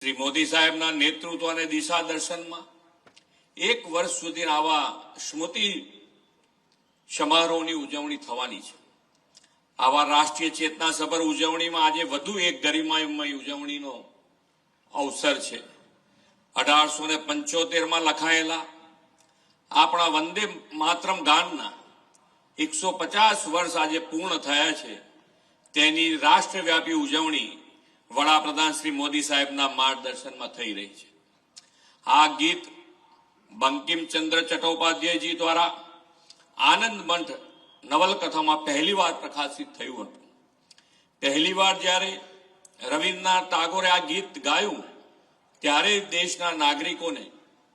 શ્રી મોદી સાહેબના નેતૃત્વ અને દિશા દર્શનમાં એક વર્ષ સુધી આવા સ્મૃતિ સમારોહની ઉજવણી થવાની છે. આવા રાષ્ટ્રીય ચેતનાસભર ઉજવણીમાં આજે વધુ એક ગરિમામય ઉજવણીનો અવસર છે. 1875માં લખાયેલા આપણા વંદે માતરમ ગાનના 150 વર્ષ આજે પૂર્ણ થયા છે. તેની રાષ્ટ્રવ્યાપી ઉજવણી વડાપ્રધાન શ્રી મોદી સાહેબના માર્ગદર્શનમાં થઈ રહી છે. આ ગીત બંકિમચંદ્ર ચટ્ટોપાધ્યાયજી દ્વારા આનંદ મંથ નવલકથામાં પહેલીવાર પ્રકાશિત થયું હતું. પહેલીવાર જ્યારે રવિન્દ્રનાથ ટાગોરે આ ગીત ગાયું ત્યારે દેશના નાગરિકોને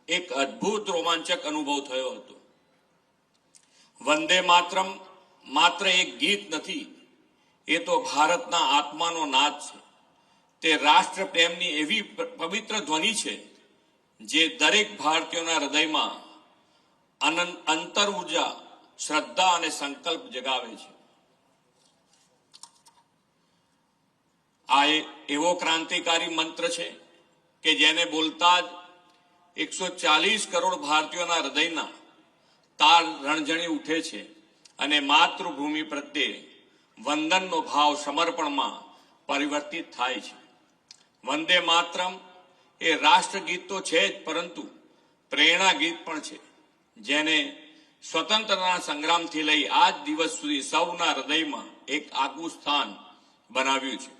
એક અદ્ભુત રોમાંચક અનુભવ થયો હતો. વંદે માતરમ માત્ર એક ગીત નથી, એ તો ભારતના આત્માનો નાદ છે. તે રાષ્ટ્ર પ્રેમની એવી પવિત્ર ધ્વનિ છે જે દરેક ભારતીયોના હૃદયમાં અંતર ઉર્જા, શ્રદ્ધા અને સંકલ્પ જગાવે છે. આ એવો ક્રાંતિકારી મંત્ર છે કે જેને બોલતા જ 140 કરોડ ભારતીયોના હૃદયના તાર રણઝણી ઉઠે છે અને માતૃભૂમિ પ્રત્યે વંદનનો ભાવ સમર્પણમાં પરિવર્તિત થાય છે. વંદે માતરમ એ રાષ્ટ્રગીત તો છે જ, પરંતુ પ્રેરણા ગીત પણ છે, જેને સ્વતંત્રતા સંગ્રામથી લઈ આજ દિવસ સુધી સૌના હૃદયમાં એક આગવું સ્થાન બનાવ્યું છે.